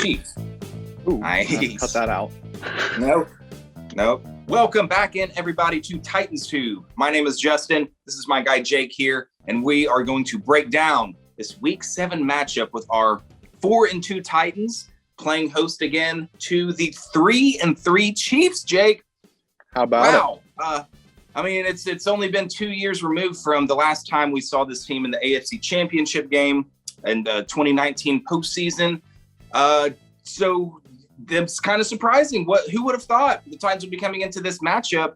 Chiefs. Ooh, Nice. cut that out. Nope. Welcome back in, everybody, to Titans Tube. My name is Justin. This is my guy Jake here, and we are going to break down this Week 7 matchup with our 4-2 Titans playing host again to the 3-3 Chiefs. Jake, how about it? I mean, it's only been 2 years removed from the last time we saw this team in the AFC Championship game and 2019 postseason. So it's kind of surprising. Who would have thought the Titans would be coming into this matchup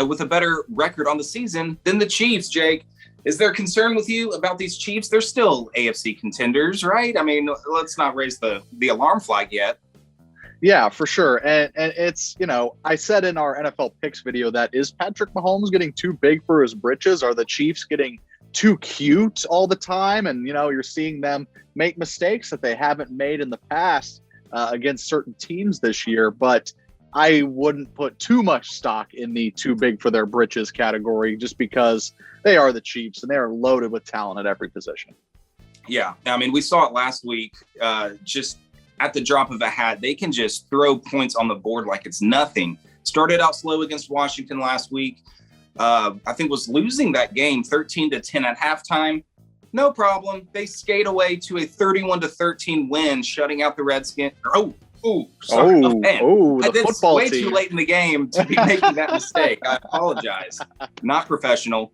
with a better record on the season than the Chiefs, Jake? Is there concern with you about these Chiefs? They're still AFC contenders, right? I mean, let's not raise the alarm flag yet. Yeah, for sure. And it's, I said in our NFL picks video that is Patrick Mahomes getting too big for his britches? Are the Chiefs getting too cute all the time? And, you're seeing them make mistakes that they haven't made in the past against certain teams this year. But I wouldn't put too much stock in the too big for their britches category just because they are the Chiefs and they are loaded with talent at every position. Yeah. I mean, we saw it last week, just at the drop of a hat. They can just throw points on the board like it's nothing. Started out slow against Washington last week. I think was losing that game 13-10 at halftime. No problem. They skate away to a 31-13 win, shutting out the Redskins. Sorry. The football way team. Too late in the game to be making that mistake. I apologize. Not professional.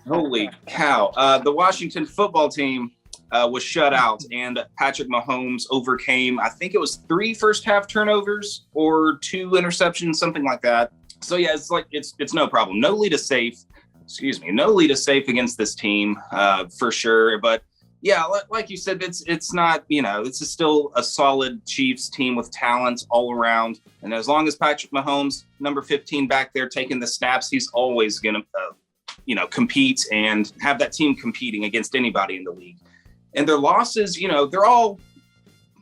Holy cow. The Washington football team was shut out, and Patrick Mahomes overcame, I think it was 3 first-half turnovers or 2 interceptions, something like that. So, yeah, it's no problem. No lead is safe against this team for sure. But, yeah, like you said, it's not, it's still a solid Chiefs team with talent all around. And as long as Patrick Mahomes, number 15 back there taking the snaps, he's always going to, compete and have that team competing against anybody in the league. And their losses, they're all,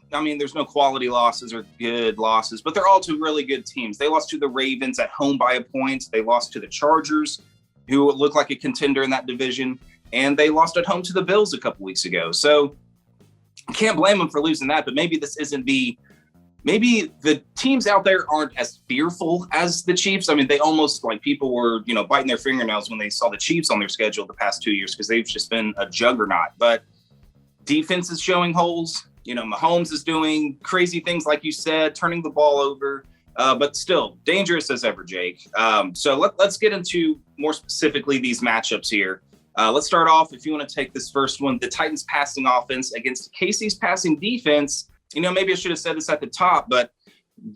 there's no quality losses or good losses, but they're all to really good teams. They lost to the Ravens at home by a point. They lost to the Chargers, who look like a contender in that division. And they lost at home to the Bills a couple weeks ago. So can't blame them for losing that, but maybe maybe the teams out there aren't as fearful as the Chiefs. I mean, they almost people were, biting their fingernails when they saw the Chiefs on their schedule the past 2 years because they've just been a juggernaut. But defense is showing holes. Mahomes is doing crazy things, like you said, turning the ball over, but still dangerous as ever, Jake. So let's get into more specifically these matchups here. Let's start off, if you want to take this first one, the Titans passing offense against KC's passing defense. Maybe I should have said this at the top, but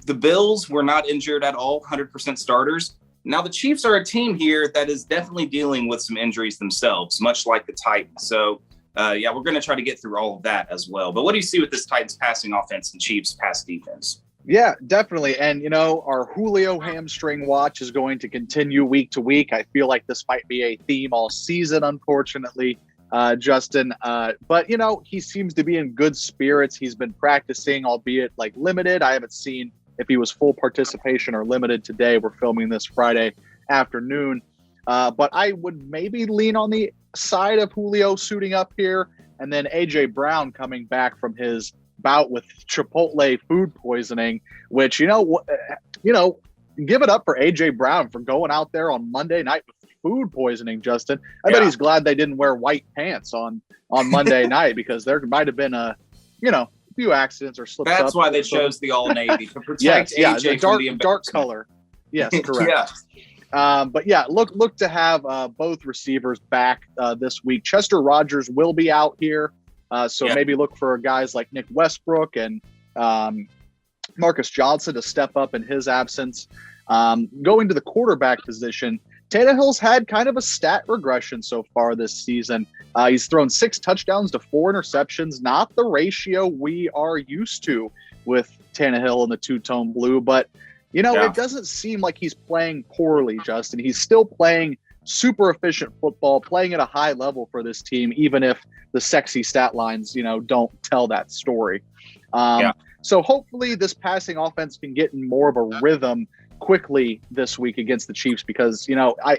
the Bills were not injured at all, 100% starters. Now the Chiefs are a team here that is definitely dealing with some injuries themselves, much like the Titans. So we're going to try to get through all of that as well. But what do you see with this Titans passing offense and Chiefs pass defense? Yeah, definitely. And, our Julio hamstring watch is going to continue week to week. I feel like this might be a theme all season, unfortunately, Justin. But, he seems to be in good spirits. He's been practicing, albeit limited. I haven't seen if he was full participation or limited today. We're filming this Friday afternoon. But I would maybe lean on the side of Julio suiting up here, and then A.J. Brown coming back from his bout with Chipotle food poisoning, which, give it up for A.J. Brown for going out there on Monday night with food poisoning, Justin. I bet he's glad they didn't wear white pants on Monday night because there might have been a few accidents or slips up. That's why they chose the all navy to protect AJ from the dark color. Yes, correct. But look to have both receivers back this week. Chester Rogers will be out here, maybe look for guys like Nick Westbrook and Marcus Johnson to step up in his absence. Going to the quarterback position, Tannehill's had kind of a stat regression so far this season. He's thrown 6 touchdowns to 4 interceptions, not the ratio we are used to with Tannehill in the two-tone blue, but it doesn't seem like he's playing poorly, Justin. He's still playing super efficient football, playing at a high level for this team, even if the sexy stat lines, don't tell that story. So hopefully this passing offense can get in more of a rhythm quickly this week against the Chiefs because,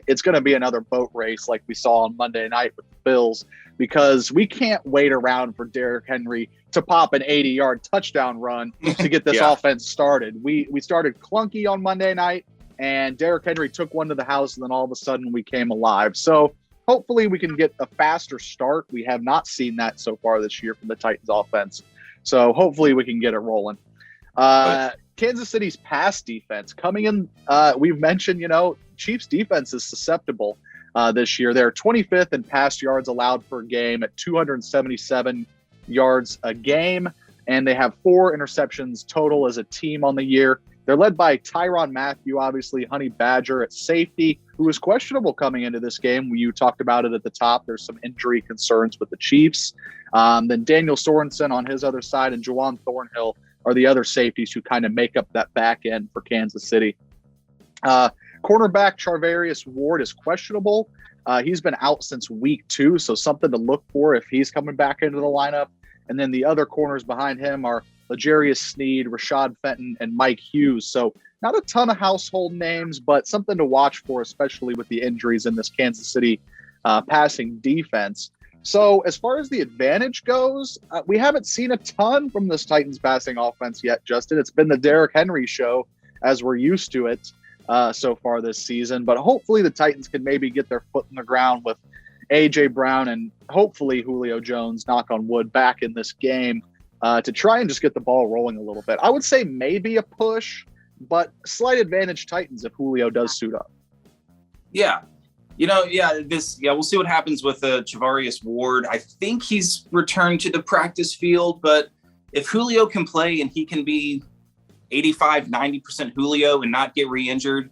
it's going to be another boat race like we saw on Monday night with the Bills. because we can't wait around for Derrick Henry to pop an 80-yard touchdown run to get this offense started. We started clunky on Monday night, and Derrick Henry took one to the house, and then all of a sudden we came alive. So hopefully we can get a faster start. We have not seen that so far this year from the Titans offense. So hopefully we can get it rolling. Kansas City's pass defense coming in. We've mentioned, Chiefs defense is susceptible this year. They're 25th in pass yards allowed per game at 277 yards a game. And they have 4 interceptions total as a team on the year. They're led by Tyrann Mathieu, obviously Honey Badger at safety, who was questionable coming into this game. You talked about it at the top. There's some injury concerns with the Chiefs. Then Daniel Sorensen on his other side and Juwan Thornhill are the other safeties who kind of make up that back end for Kansas City. Cornerback Charvarius Ward is questionable. He's been out since week 2, so something to look for if he's coming back into the lineup. And then the other corners behind him are L'Jarius Sneed, Rashad Fenton, and Mike Hughes. So not a ton of household names, but something to watch for, especially with the injuries in this Kansas City passing defense. So as far as the advantage goes, we haven't seen a ton from this Titans passing offense yet, Justin. It's been the Derrick Henry show as we're used to it so far this season. But hopefully the Titans can maybe get their foot in the ground with A.J. Brown and hopefully Julio Jones, knock on wood, back in this game to try and just get the ball rolling a little bit. I would say maybe a push, but slight advantage Titans if Julio does suit up. Yeah. We'll see what happens with Charvarius Ward. I think he's returned to the practice field, but if Julio can play and he can be 85-90% Julio and not get re-injured,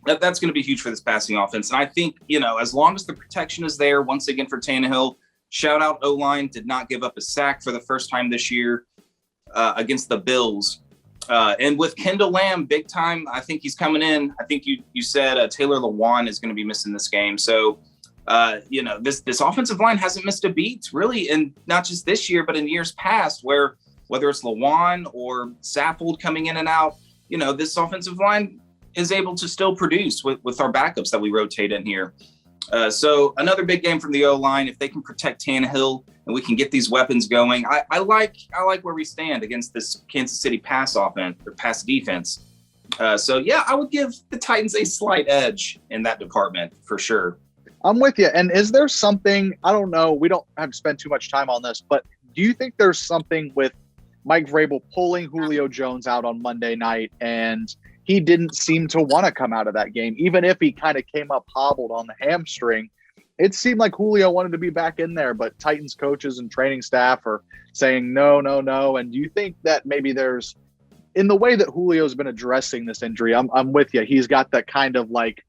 that's going to be huge for this passing offense. And I think, as long as the protection is there, once again for Tannehill, shout out O-line, did not give up a sack for the first time this year against the Bills. And with Kendall Lamb, big time, I think he's coming in. I think you said Taylor Lewan is going to be missing this game. So, this offensive line hasn't missed a beat, really, and not just this year, but in years past, where whether it's Lewan or Saffold coming in and out, this offensive line is able to still produce with our backups that we rotate in here. So another big game from the O-line. If they can protect Tannehill and we can get these weapons going, I like where we stand against this Kansas City pass offense or pass defense. I would give the Titans a slight edge in that department for sure. I'm with you. And is there something, I don't know, we don't have to spend too much time on this, but do you think there's something with Mike Vrabel pulling Julio Jones out on Monday night and he didn't seem to want to come out of that game, even if he kind of came up hobbled on the hamstring? It seemed like Julio wanted to be back in there, but Titans coaches and training staff are saying no. And do you think that maybe there's, in the way that Julio's been addressing this injury, I'm with you. He's got that kind of like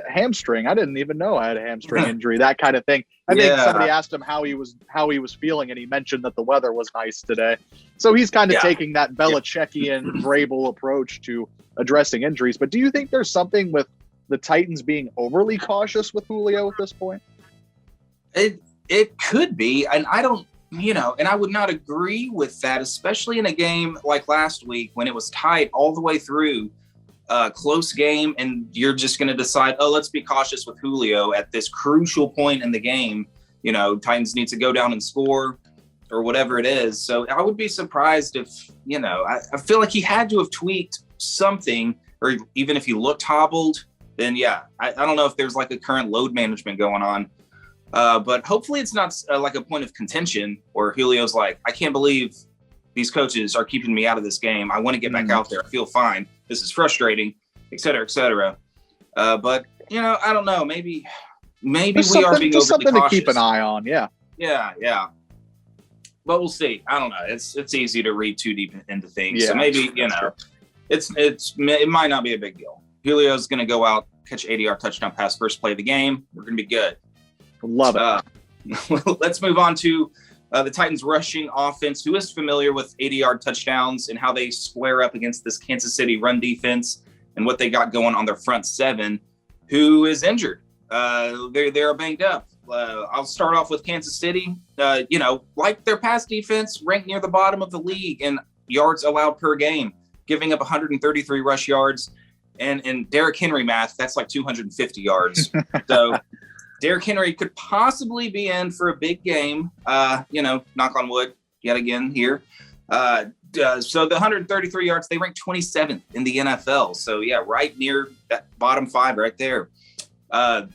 hamstring. I didn't even know I had a hamstring injury, that kind of thing. I think somebody asked him how he was feeling, and he mentioned that the weather was nice today. So he's kind of taking that Belichickian Vrabel approach to addressing injuries. But do you think there's something with the Titans being overly cautious with Julio at this point? It could be, and I don't, and I would not agree with that, especially in a game like last week when it was tight all the way through. Close game, and you're just going to decide, let's be cautious with Julio at this crucial point in the game. Titans need to go down and score or whatever it is. So I would be surprised if, I feel like he had to have tweaked something, or even if he looked hobbled, then I don't know if there's like a current load management going on. But hopefully it's not like a point of contention where Julio's like, I can't believe these coaches are keeping me out of this game. I want to get back out there. I feel fine. This is frustrating, et cetera, et cetera. But, I don't know. Maybe there's we are being overly something cautious. To keep an eye on. Yeah. But we'll see. I don't know. It's easy to read too deep into things. Yeah, so maybe, it might not be a big deal. Julio's going to go out, catch 80-yard touchdown pass, first play of the game. We're going to be good. Love it. Let's move on to the Titans rushing offense, who is familiar with 80-yard touchdowns and how they square up against this Kansas City run defense and what they got going on their front seven, who is injured. They're banged up. I'll start off with Kansas City. Like their pass defense, ranked near the bottom of the league in yards allowed per game, giving up 133 rush yards. And in Derrick Henry math, that's like 250 yards. So Derrick Henry could possibly be in for a big game. Knock on wood yet again here. So the 133 yards, they ranked 27th in the NFL. So yeah, right near that bottom 5 right there.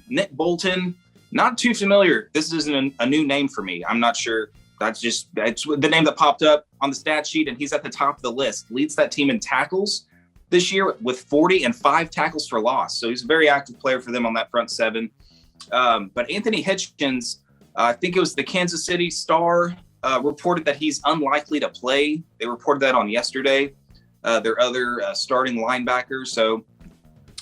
Nick Bolton, not too familiar. This isn't a new name for me. I'm not sure. That's the name that popped up on the stat sheet, and he's at the top of the list. Leads that team in tackles this year with 40 and 5 tackles for loss. So he's a very active player for them on that front 7. But Anthony Hitchens, I think it was the Kansas City Star, reported that he's unlikely to play. They reported that on yesterday. Their other starting linebackers, so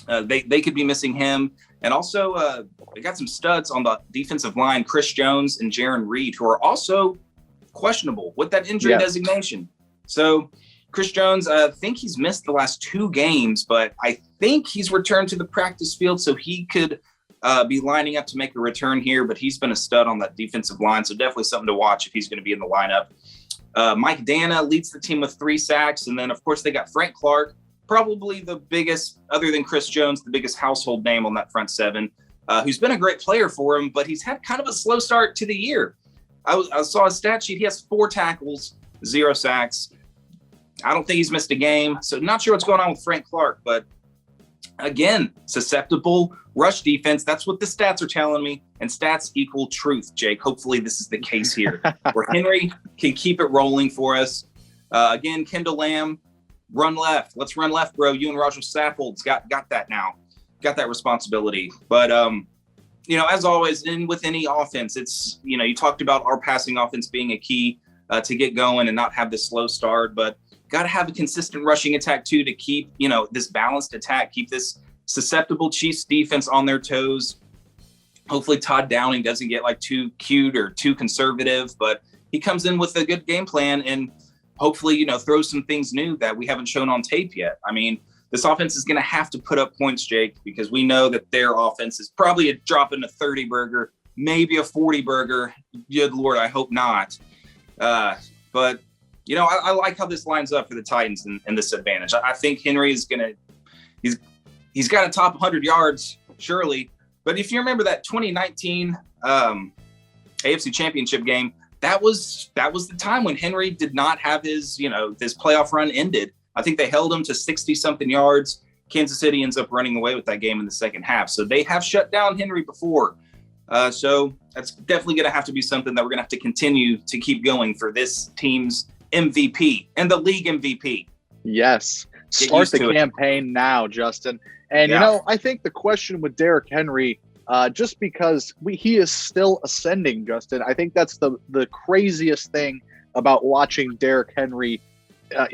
they could be missing him. And also, they got some studs on the defensive line, Chris Jones and Jaron Reed, who are also questionable with that injury designation. So Chris Jones, I think he's missed the last 2 games, but I think he's returned to the practice field, so he could be lining up to make a return here. But he's been a stud on that defensive line, so definitely something to watch if he's going to be in the lineup. Mike Dana leads the team with 3 sacks, and then, of course, they got Frank Clark, probably the biggest, other than Chris Jones, the biggest household name on that front 7, who's been a great player for him, but he's had kind of a slow start to the year. I saw his stat sheet. He has 4 tackles, 0 sacks. I don't think he's missed a game, so not sure what's going on with Frank Clark, but again, susceptible rush defense. That's what the stats are telling me, and stats equal truth, Jake. Hopefully this is the case here, where Henry can keep it rolling for us. Again, Kendall Lamb, run left. Let's run left, bro. You and Roger Saffold's got that now. Got that responsibility. But, as always, with any offense, it's, you talked about our passing offense being a key to get going and not have this slow start, but got to have a consistent rushing attack too to keep, this balanced attack, keep this susceptible Chiefs defense on their toes. Hopefully Todd Downing doesn't get too cute or too conservative, but he comes in with a good game plan and hopefully, throw some things new that we haven't shown on tape yet. I mean, this offense is going to have to put up points, Jake, because we know that their offense is probably dropping a 30 burger, maybe a 40 burger. Good Lord, I hope not. But, I like how this lines up for the Titans in this advantage. I think Henry is going to he's got to top 100 yards, surely. But if you remember that 2019 AFC Championship game, that was the time when Henry did not have his, this playoff run ended. I think they held him to 60-something yards. Kansas City ends up running away with that game in the second half. So they have shut down Henry before. So that's definitely going to have to be something that we're going to have to continue to keep going for this team's MVP and the league MVP. Yes. Start the campaign now, Justin. And, I think the question with Derrick Henry, just because he is still ascending, Justin. I think that's the craziest thing about watching Derrick Henry,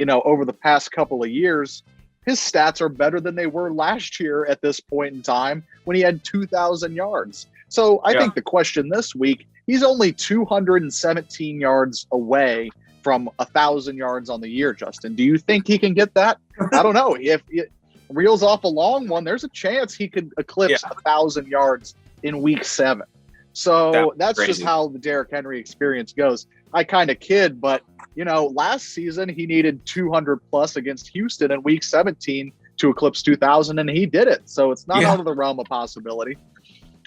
over the past couple of years. His stats are better than they were last year at this point in time when he had 2,000 yards. So I think the question this week, he's only 217 yards away from 1,000 yards on the year, Justin. Do you think he can get that? I don't know. If it reels off a long one, there's a chance he could eclipse 1,000 yards in week 7. So that's just how the Derrick Henry experience goes. I kind of kid, but last season he needed 200 plus against Houston in week 17 to eclipse 2,000, and he did it. So it's not out of the realm of possibility.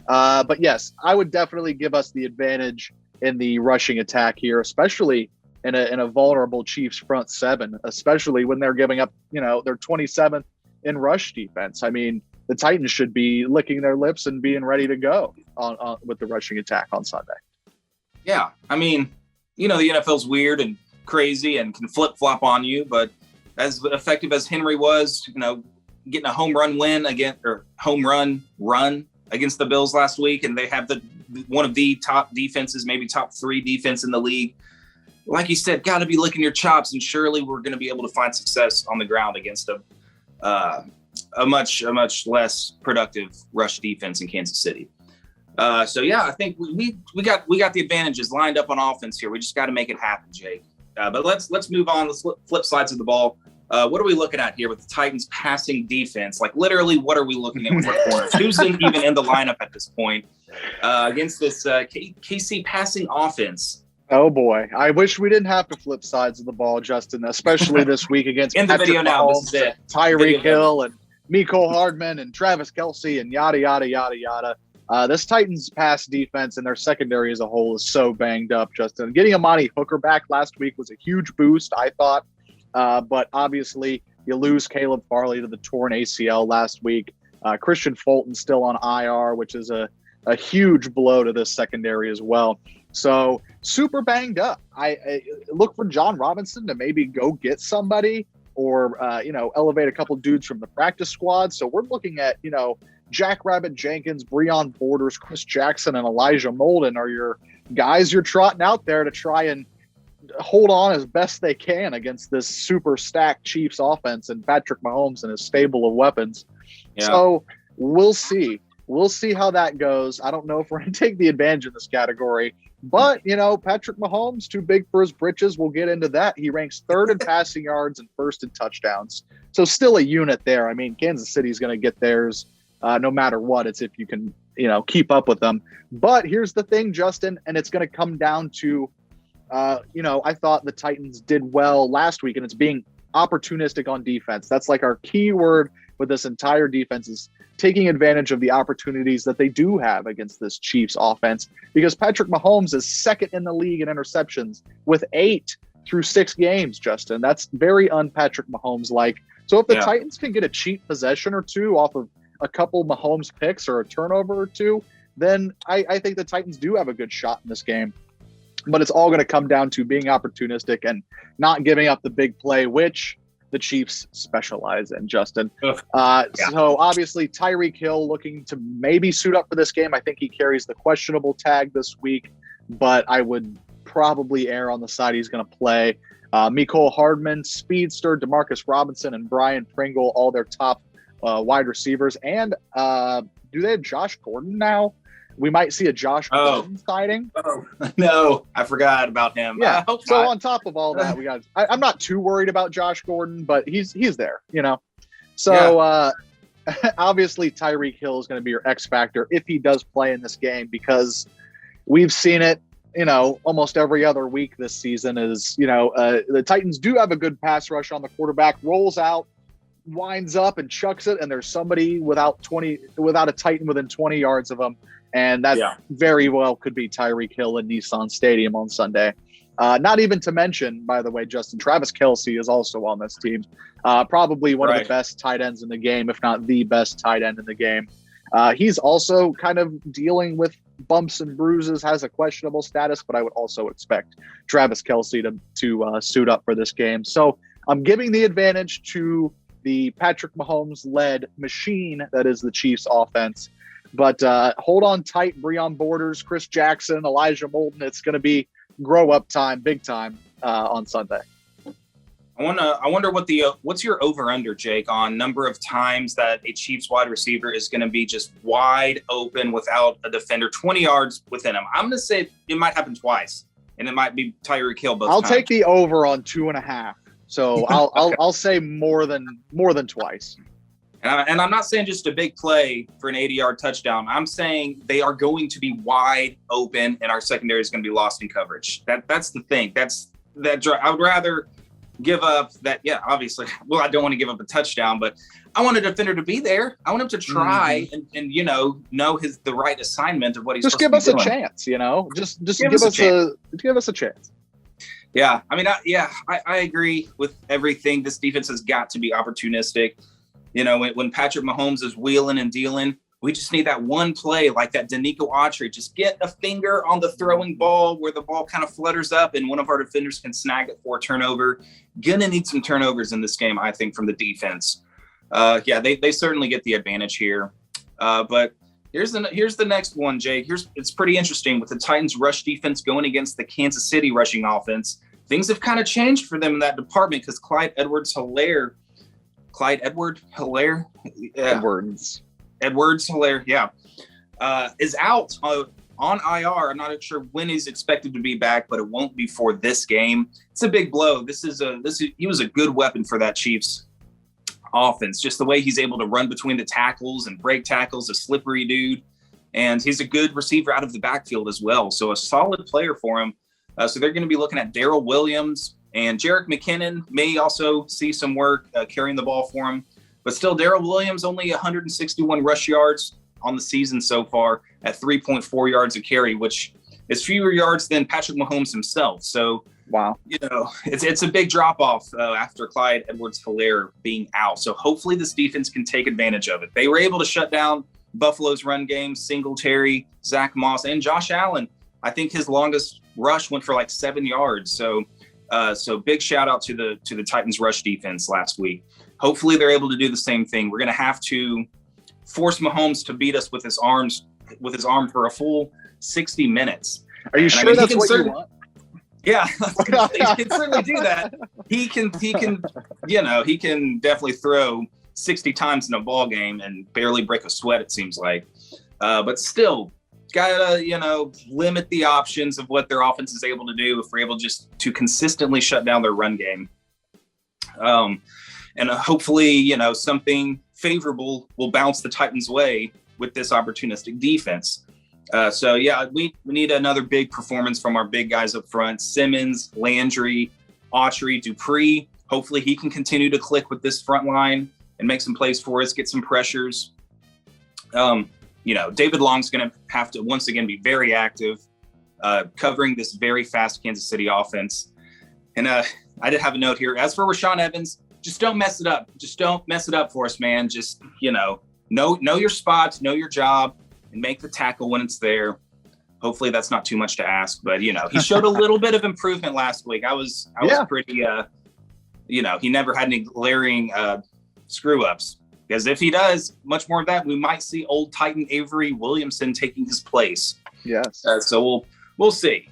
But yes, I would definitely give us the advantage in the rushing attack here, especially in a vulnerable Chiefs front 7, especially when they're giving up, they're 27th in rush defense. I mean, the Titans should be licking their lips and being ready to go on with the rushing attack on Sunday. Yeah. I mean, the NFL's weird and crazy and can flip-flop on you, but as effective as Henry was, getting a home run run against the Bills last week, and they have one of the top defenses, maybe top 3 defense in the league. Like you said, got to be licking your chops, and surely we're going to be able to find success on the ground against a much less productive rush defense in Kansas City. I think we got the advantages lined up on offense here. We just got to make it happen, Jake. But let's move on. Let's flip sides of the ball. What are we looking at here with the Titans passing defense? Like literally, what are we looking at with our corners? Who's even in the lineup at this point against this KC passing offense? Oh boy, I wish we didn't have to flip sides of the ball, Justin, especially this week against in the Patrick video now. Mahomes, This is it. Tyreek Hill and Mecole Hardman and Travis Kelce and yada yada yada yada. This Titans pass defense and their secondary as a whole is so banged up, Justin. Getting Amani Hooker back last week was a huge boost, I thought. But obviously, you lose Caleb Farley to the torn ACL last week. Christian Fulton still on IR, which is a huge blow to this secondary as well. So super banged up. I look for John Robinson to maybe go get somebody or, elevate a couple dudes from the practice squad. So we're looking at, Jack Rabbit Jenkins, Breon Borders, Chris Jackson, and Elijah Molden are your guys you're trotting out there to try and hold on as best they can against this super stacked Chiefs offense and Patrick Mahomes and his stable of weapons. Yeah. So we'll see. We'll see how that goes. I don't know if we're going to take the advantage in this category, but, Patrick Mahomes, too big for his britches. We'll get into that. He ranks third in passing yards and first in touchdowns. So still a unit there. I mean, Kansas City's going to get theirs no matter what. It's if you can, keep up with them. But here's the thing, Justin, and it's going to come down to, I thought the Titans did well last week, and it's being opportunistic on defense. That's like our key word with this entire defense is taking advantage of the opportunities that they do have against this Chiefs offense, because Patrick Mahomes is second in the league in interceptions with 8 through 6 games, Justin. That's very un-Patrick Mahomes-like. So if the Titans can get a cheap possession or two off of a couple Mahomes picks or a turnover or two, then I think the Titans do have a good shot in this game. But it's all going to come down to being opportunistic and not giving up the big play, which the Chiefs specialize in, Justin. So obviously Tyreek Hill looking to maybe suit up for this game. I think he carries the questionable tag this week, but I would probably err on the side he's going to play. Mecole Hardman, Speedster, Demarcus Robinson, and Brian Pringle, all their top wide receivers. And do they have Josh Gordon now? We might see a Josh Gordon sighting. Oh, no, I forgot about him. Yeah. So on top of all that, I'm not too worried about Josh Gordon, but he's there, So obviously Tyreek Hill is going to be your X factor if he does play in this game, because we've seen it, almost every other week this season is, the Titans do have a good pass rush on the quarterback, rolls out, winds up and chucks it, and there's somebody without a Titan within 20 yards of them. And that very well could be Tyreek Hill in Nissan Stadium on Sunday. Not even to mention, by the way, Justin, Travis Kelce is also on this team. Probably one of the best tight ends in the game, if not the best tight end in the game. He's also kind of dealing with bumps and bruises, has a questionable status, but I would also expect Travis Kelce to suit up for this game. So I'm giving the advantage to the Patrick Mahomes-led machine that is the Chiefs offense. But hold on tight, Breon Borders, Chris Jackson, Elijah Molden. It's going to be grow-up time, big time on Sunday. I wonder what's your over/under, Jake, on number of times that a Chiefs wide receiver is going to be just wide open without a defender, 20 yards within him. I'm going to say it might happen twice, and it might be Tyreek Hill both times. I'll take the over on 2.5. So I'll say more than twice. And I'm not saying just a big play for an 80-yard touchdown. I'm saying they are going to be wide open, and our secondary is going to be lost in coverage. That's the thing. I would rather give up that. Yeah, obviously. Well, I don't want to give up a touchdown, but I want a defender to be there. I want him to try and know the right assignment of what he's. Just give us a chance, Just give us a chance. Yeah, I mean, I agree with everything. This defense has got to be opportunistic. When Patrick Mahomes is wheeling and dealing, we just need that one play like that Danico Autry. Just get a finger on the throwing ball where the ball kind of flutters up and one of our defenders can snag it for a turnover. Gonna need some turnovers in this game, I think, from the defense. They certainly get the advantage here. But here's the next one, Jake. It's pretty interesting with the Titans rush defense going against the Kansas City rushing offense. Things have kind of changed for them in that department because Clyde Edwards-Helaire, is out on IR. I'm not sure when he's expected to be back, but it won't be for this game. It's a big blow. He was a good weapon for that Chiefs offense. Just the way he's able to run between the tackles and break tackles, a slippery dude, and he's a good receiver out of the backfield as well. So a solid player for him. So they're going to be looking at Darrell Williams, and Jerick McKinnon may also see some work carrying the ball for him. But still, Darrell Williams, only 161 rush yards, on the season so far at 3.4 yards a carry, which is fewer yards than Patrick Mahomes himself. So, wow, it's a big drop off after Clyde Edwards-Helaire being out. So hopefully this defense can take advantage of it. They were able to shut down Buffalo's run game, Singletary, Zach Moss, and Josh Allen. I think his longest rush went for like 7 yards. So big shout out to the Titans rush defense last week. Hopefully they're able to do the same thing. We're going to have to force Mahomes to beat us with his arm for a full 60 minutes. Are you sure that's what you want? Yeah, he can certainly do that. He can definitely throw 60 times in a ball game and barely break a sweat, it seems like. But still, gotta, limit the options of what their offense is able to do if we're able just to consistently shut down their run game. And hopefully, something favorable will bounce the Titans' way with this opportunistic defense. We need another big performance from our big guys up front: Simmons, Landry, Autry, Dupree. Hopefully he can continue to click with this front line and make some plays for us, get some pressures. David Long's going to have to once again be very active, covering this very fast Kansas City offense. And I did have a note here. As for Rashaan Evans, just don't mess it up. Just don't mess it up for us, man. Just, know your spots, know your job, and make the tackle when it's there. Hopefully that's not too much to ask, but he showed a little bit of improvement last week. I was pretty, he never had any glaring screw ups, because if he does much more of that, we might see old Titan Avery Williamson taking his place. Yes. So we'll see.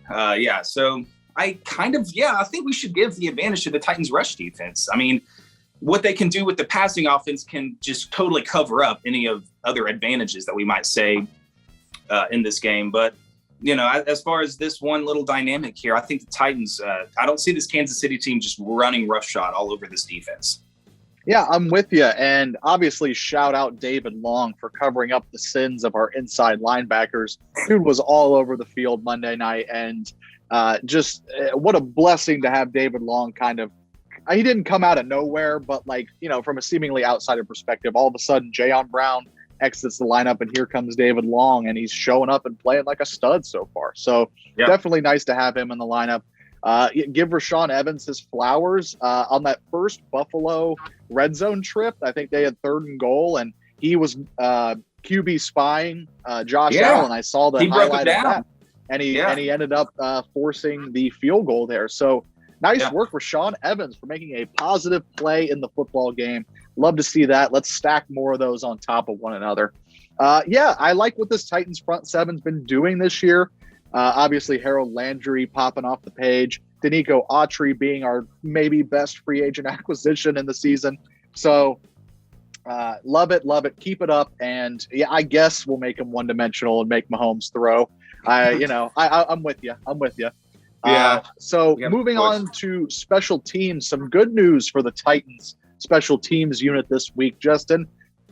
So I think we should give the advantage to the Titans rush defense. I mean, what they can do with the passing offense can just totally cover up any of other advantages that we might say in this game. But, as far as this one little dynamic here, I think the Titans, I don't see this Kansas City team just running roughshod all over this defense. Yeah, I'm with you. And obviously shout out David Long for covering up the sins of our inside linebackers. Dude was all over the field Monday night. And what a blessing to have David Long he didn't come out of nowhere, but from a seemingly outsider perspective, all of a sudden Jayon Brown exits the lineup and here comes David Long, and he's showing up and playing like a stud so far. So Definitely nice to have him in the lineup. Give Rashaan Evans his flowers on that first Buffalo red zone trip. I think they had 3rd and goal, and he was QB spying Josh Allen. I saw the highlight of that, and he ended up forcing the field goal there. So nice work, Rashaan Evans, for making a positive play in the football game. Love to see that. Let's stack more of those on top of one another. I like what this Titans front seven's been doing this year. Obviously, Harold Landry popping off the page. Danico Autry being our maybe best free agent acquisition in the season. So love it. Keep it up. And I guess we'll make him one-dimensional and make Mahomes throw. I'm with you. Moving on to special teams, some good news for the Titans special teams unit this week, Justin.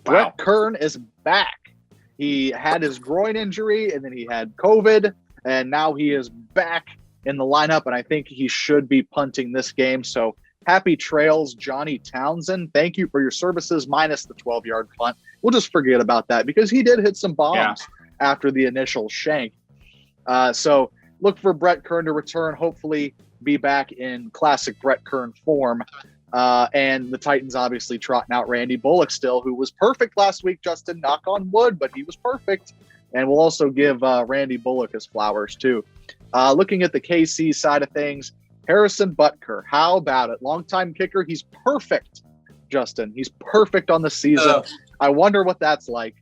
Wow. Brett Kern is back. He had his groin injury and then he had COVID, and now he is back in the lineup, and I think he should be punting this game. So happy trails, Johnny Townsend. Thank you for your services, minus the 12-yard punt. We'll just forget about that because he did hit some bombs after the initial shank. So look for Brett Kern to return, hopefully be back in classic Brett Kern form. And the Titans obviously trotting out Randy Bullock still, who was perfect last week, Justin, knock on wood, but he was perfect. And we'll also give Randy Bullock his flowers too. Looking at the KC side of things, Harrison Butker, how about it? Longtime kicker. He's perfect, Justin. He's perfect on the season. I wonder what that's like.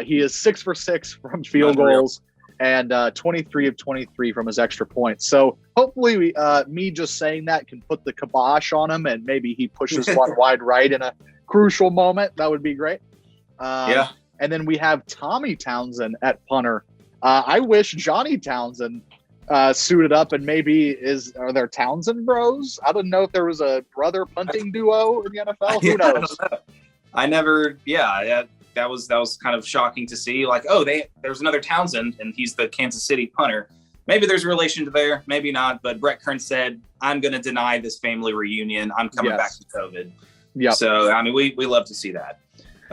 He is 6 for 6 from field goals and 23 of 23 from his extra points. So hopefully me just saying that can put the kibosh on him, and maybe he pushes one wide right in a crucial moment. That would be great. And then we have Tommy Townsend at punter. I wish Johnny Townsend suited up, and maybe are there Townsend bros? I don't know if there was a brother punting duo in the NFL. Who knows? I never. That was kind of shocking to see. Like, there's another Townsend, and he's the Kansas City punter. Maybe there's a relation to there, maybe not. But Brett Kern said, "I'm going to deny this family reunion. I'm coming back from COVID." Yeah. So I mean, we love to see that.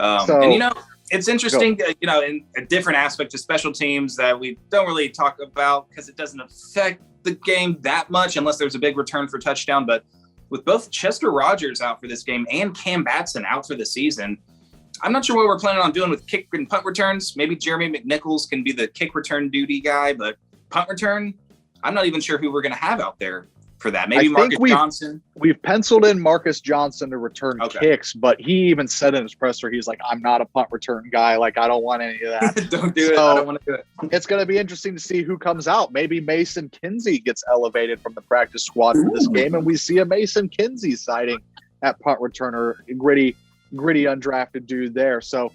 And It's interesting, in a different aspect of special teams that we don't really talk about because it doesn't affect the game that much unless there's a big return for touchdown. But with both Chester Rogers out for this game and Cam Batson out for the season, I'm not sure what we're planning on doing with kick and punt returns. Maybe Jeremy McNichols can be the kick return duty guy, but punt return, I'm not even sure who we're going to have out there for that. Maybe Marcus Johnson. We've penciled in Marcus Johnson to return kicks, but he even said in his presser, he's like, I'm not a punt return guy. Like, I don't want any of that. Don't do it. I don't want to do it. It's going to be interesting to see who comes out. Maybe Mason Kinsey gets elevated from the practice squad for this game, and we see a Mason Kinsey sighting at punt returner, gritty undrafted dude there. So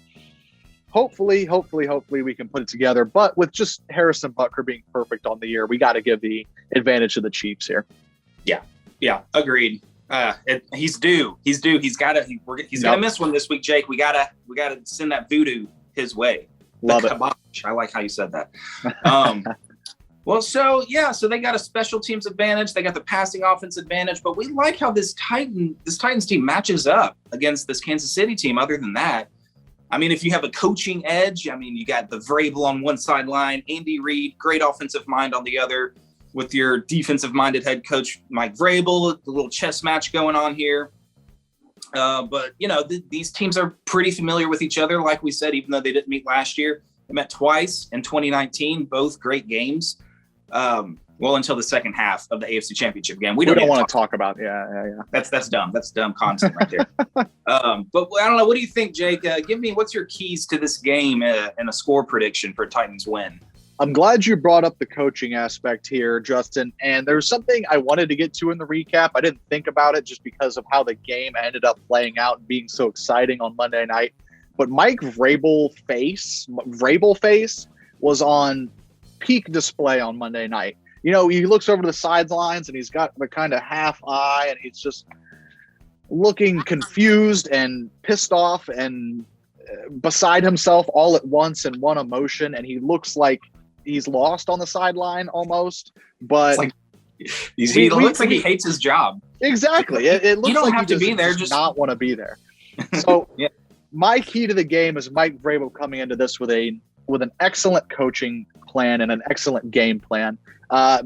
hopefully we can put it together. But with just Harrison Butker being perfect on the year, we got to give the advantage to the Chiefs here. Yeah, agreed. He's due. He's got to. He's gonna miss one this week, Jake. We gotta send that voodoo his way. Love it. I like how you said that. Well, so they got a special teams advantage. They got the passing offense advantage, but we like how this Titans team matches up against this Kansas City team. Other than that, I mean, if you have a coaching edge, I mean, you got the Vrabel on one sideline, Andy Reid, great offensive mind on the other, with your defensive-minded head coach Mike Vrabel, the little chess match going on here. But these teams are pretty familiar with each other, like we said, even though they didn't meet last year. They met twice in 2019, both great games. Until the second half of the AFC Championship game. We don't want to talk about. Yeah. That's dumb. That's dumb content right there. But I don't know. What do you think, Jake? What's your keys to this game and a score prediction for Titans win? I'm glad you brought up the coaching aspect here, Justin. And there's something I wanted to get to in the recap. I didn't think about it just because of how the game ended up playing out and being so exciting on Monday night. But Mike Vrabel face was on peak display on Monday night. He looks over to the sidelines and he's got the kind of half eye and he's just looking confused and pissed off and beside himself all at once in one emotion. And he looks like he's lost on the sideline almost, but he looks like he hates his job. Exactly. It looks like he does not want to be there. So my key to the game is Mike Vrabel coming into this with an excellent coaching plan and an excellent game plan,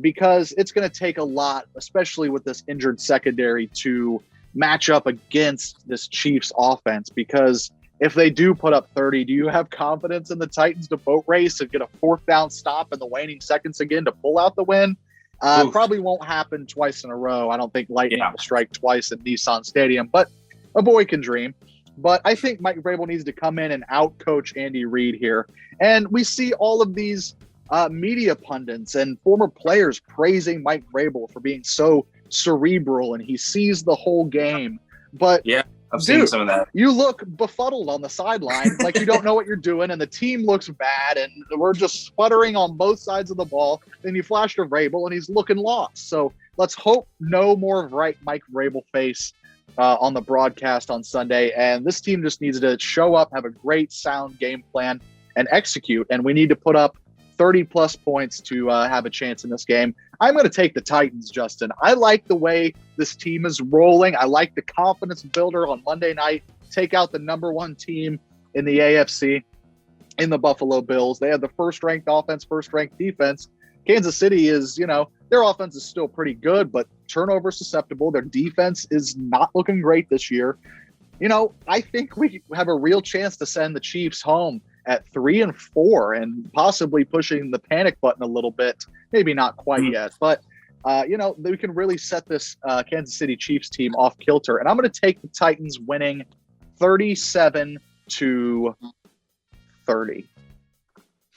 because it's going to take a lot, especially with this injured secondary, to match up against this Chiefs offense. Because if they do put up 30, do you have confidence in the Titans to boat race and get a fourth down stop in the waning seconds again to pull out the win? Probably won't happen twice in a row. I don't think lightning will strike twice at Nissan Stadium, but a boy can dream. But I think Mike Vrabel needs to come in and out-coach Andy Reid here. And we see all of these media pundits and former players praising Mike Vrabel for being so cerebral and he sees the whole game. But I've seen some of that. You look befuddled on the sideline, like you don't know what you're doing, and the team looks bad, and we're just sputtering on both sides of the ball. Then you flash to Vrabel, and he's looking lost. So let's hope no more Mike Vrabel face on the broadcast on Sunday. And this team just needs to show up, have a great sound game plan, and execute. And we need to put up 30-plus points to have a chance in this game. I'm going to take the Titans, Justin. I like the way this team is rolling. I like the confidence builder on Monday night. Take out the number one team in the AFC in the Buffalo Bills. They have the first-ranked offense, first-ranked defense. Kansas City is, their offense is still pretty good, but turnover susceptible. Their defense is not looking great this year. I think we have a real chance to send the Chiefs home at 3-4 and possibly pushing the panic button a little bit. Maybe not quite yet, but we can really set this Kansas City Chiefs team off kilter. And I'm going to take the Titans winning 37-30.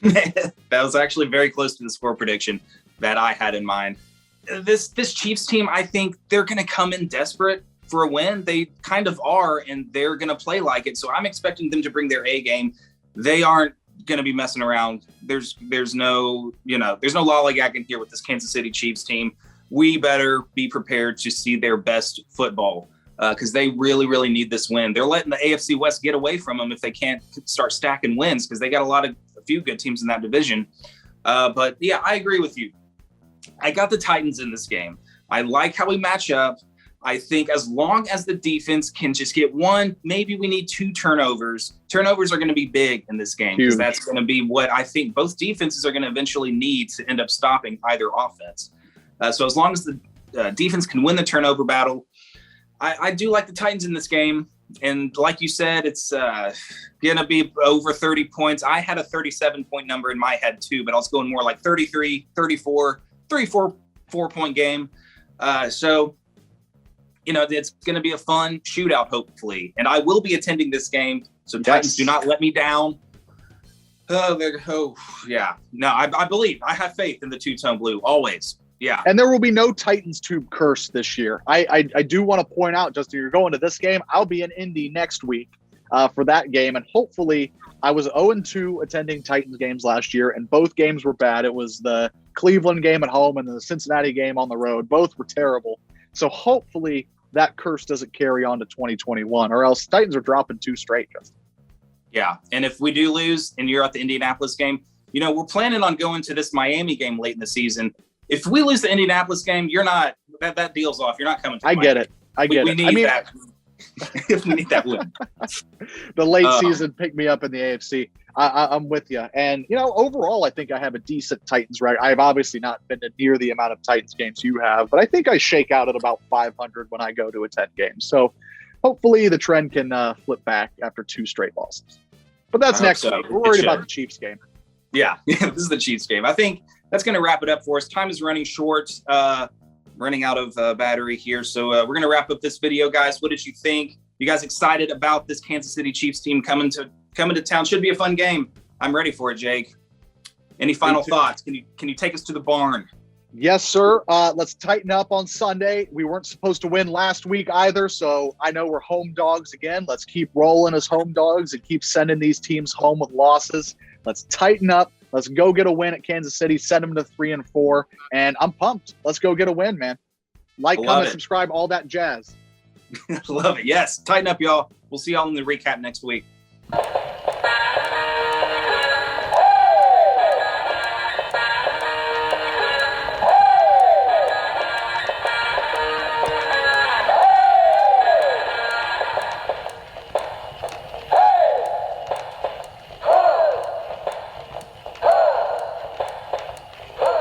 That was actually very close to the score prediction that I had in mind. This Chiefs team, I think they're going to come in desperate for a win. They kind of are, and they're going to play like it. So I'm expecting them to bring their A game. They aren't going to be messing around. There's no lollygagging here with this Kansas City Chiefs team. We better be prepared to see their best football because they really, really need this win. They're letting the AFC West get away from them if they can't start stacking wins because they got a few good teams in that division. But yeah, I agree with you. I got the Titans in this game. I like how we match up. I think as long as the defense can just get one, maybe we need 2 turnovers. Turnovers are going to be big in this game because that's going to be what I think both defenses are going to eventually need to end up stopping either offense. So as long as the defense can win the turnover battle, I do like the Titans in this game. And like you said, it's going to be over 30 points. I had a 37-point number in my head too, but I was going more like 33, 34, 4-point game. So, it's going to be a fun shootout, hopefully. And I will be attending this game. So Titans, do not let me down. Yeah. No, I believe. I have faith in the two-tone blue, always. Yeah. And there will be no Titans tube curse this year. I do want to point out, Justin, you're going to this game. I'll be in Indy next week for that game. And hopefully, I was 0-2 attending Titans games last year, and both games were bad. It was the Cleveland game at home and the Cincinnati game on the road. Both were terrible. So hopefully that curse doesn't carry on to 2021, or else Titans are dropping 2 straight, Justin. Yeah. And if we do lose and you're at the Indianapolis game, we're planning on going to this Miami game late in the season. If we lose the Indianapolis game, you're not that deal's off. You're not coming to Miami. Get it. We need that. If we need that win. The late season pick me up in the AFC. I'm with you. And, overall, I think I have a decent Titans record. I've obviously not been to near the amount of Titans games you have, but I think I shake out at about 500 when I go to attend games. So hopefully the trend can flip back after 2 straight losses. But that's next week. We're worried about the Chiefs game. Yeah, this is the Chiefs game. I think that's going to wrap it up for us. Time is running short, running out of battery here. So we're going to wrap up this video, guys. What did you think? You guys excited about this Kansas City Chiefs team coming to town? Should be a fun game. I'm ready for it, Jake. Any final thoughts? Can you take us to the barn? Yes, sir. Let's tighten up on Sunday. We weren't supposed to win last week either, so I know we're home dogs again. Let's keep rolling as home dogs and keep sending these teams home with losses. Let's tighten up. Let's go get a win at Kansas City, send them to 3-4, and I'm pumped. Let's go get a win, man. Comment, subscribe, all that jazz. Love it. Yes. Tighten up, y'all. We'll see y'all in the recap next week.